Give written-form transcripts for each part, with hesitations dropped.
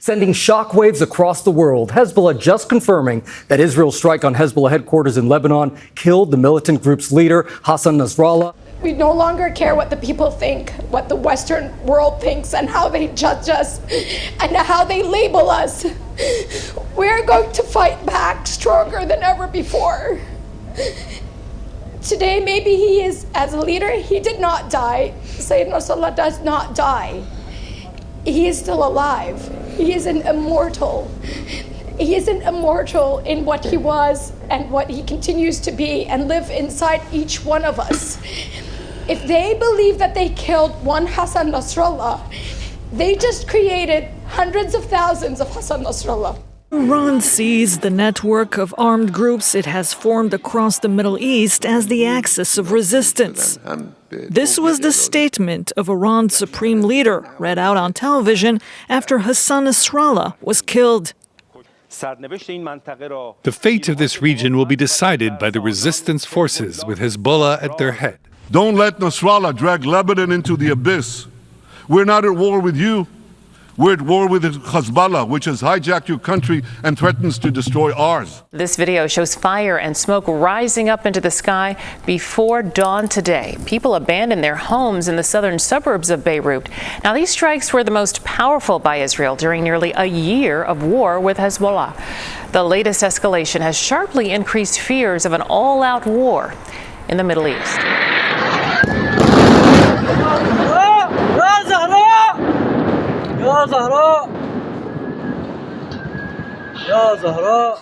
sending shockwaves across the world. Hezbollah just confirming that Israel's strike on Hezbollah headquarters in Lebanon killed the militant group's leader, Hassan Nasrallah. We no longer care what the people think, what the Western world thinks, and how they judge us, and how they label us. We're going to fight back stronger than ever before. Today, maybe he is, as a leader, he did not die. Sayyid Nasrallah does not die. He is still alive. He is an immortal. He is an immortal in what he was and what he continues to be and live inside each one of us. If they believe that they killed one Hassan Nasrallah, they just created hundreds of thousands of Hassan Nasrallah. Iran sees the network of armed groups it has formed across the Middle East as the axis of resistance. This was the statement of Iran's supreme leader, read out on television after Hassan Nasrallah was killed. The fate of this region will be decided by the resistance forces with Hezbollah at their head. Don't let Nasrallah drag Lebanon into the abyss. We're not at war with you. We're at war with Hezbollah, which has hijacked your country and threatens to destroy ours. This video shows fire and smoke rising up into the sky before dawn today. People abandoned their homes in the southern suburbs of Beirut. Now, these strikes were the most powerful by Israel during nearly a year of war with Hezbollah. The latest escalation has sharply increased fears of an all-out war in the Middle East. Ya Zahra! Ya Zahra!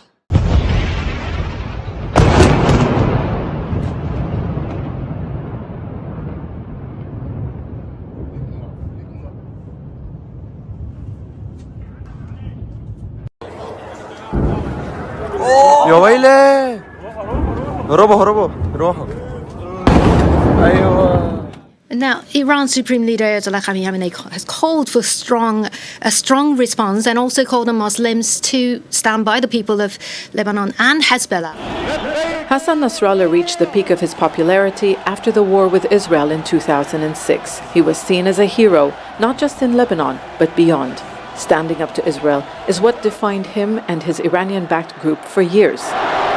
يا ويلي هربوا روحوا ايوه. Now, Iran's Supreme Leader Ayatollah Khamenei has called for a strong response and also called on Muslims to stand by the people of Lebanon and Hezbollah. Hassan Nasrallah reached the peak of his popularity after the war with Israel in 2006. He was seen as a hero, not just in Lebanon, but beyond. Standing up to Israel is what defined him and his Iranian-backed group for years.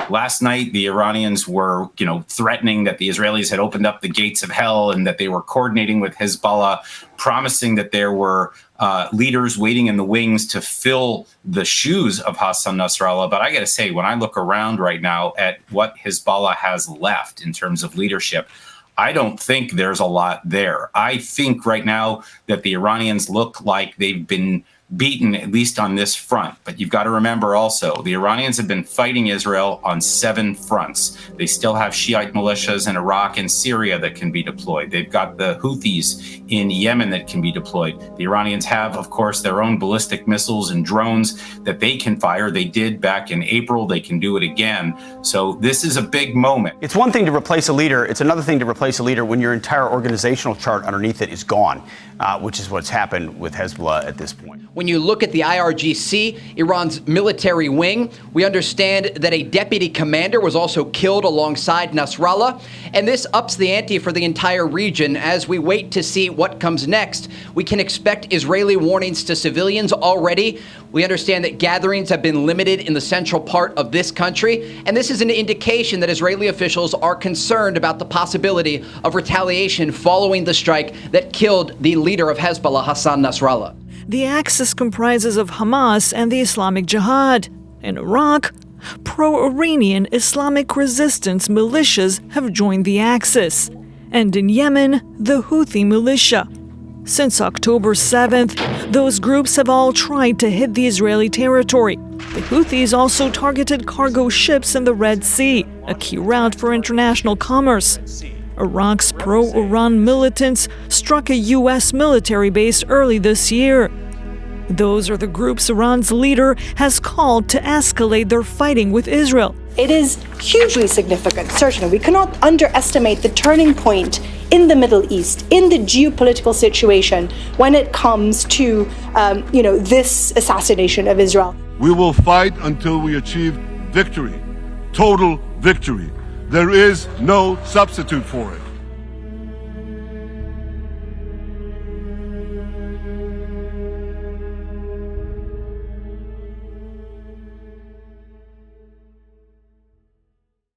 Last night, the Iranians were, threatening that the Israelis had opened up the gates of hell and that they were coordinating with Hezbollah, promising that there were leaders waiting in the wings to fill the shoes of Hassan Nasrallah. But I got to say, when I look around right now at what Hezbollah has left in terms of leadership, I don't think there's a lot there. I think right now that the Iranians look like they've been beaten, at least on this front. But you've got to remember also, the Iranians have been fighting Israel on 7 fronts. They still have Shiite militias in Iraq and Syria that can be deployed. They've got the Houthis in Yemen that can be deployed. The Iranians have, of course, their own ballistic missiles and drones that they can fire. They did back in April. They can do it again. So this is a big moment. It's one thing to replace a leader. It's another thing to replace a leader when your entire organizational chart underneath it is gone, which is what's happened with Hezbollah at this point. When you look at the IRGC, Iran's military wing, we understand that a deputy commander was also killed alongside Nasrallah, and this ups the ante for the entire region. As we wait to see what comes next, we can expect Israeli warnings to civilians already. We understand that gatherings have been limited in the central part of this country, and this is an indication that Israeli officials are concerned about the possibility of retaliation following the strike that killed the leader of Hezbollah, Hassan Nasrallah. The axis comprises of Hamas and the Islamic Jihad. In Iraq, pro-Iranian Islamic resistance militias have joined the axis. And in Yemen, the Houthi militia. Since October 7th, those groups have all tried to hit the Israeli territory. The Houthis also targeted cargo ships in the Red Sea, a key route for international commerce. Iraq's pro-Iran militants struck a U.S. military base early this year. Those are the groups Iran's leader has called to escalate their fighting with Israel. It is hugely significant, certainly. We cannot underestimate the turning point in the Middle East, in the geopolitical situation, when it comes to, this assassination of Israel. We will fight until we achieve victory, total victory. There is no substitute for it.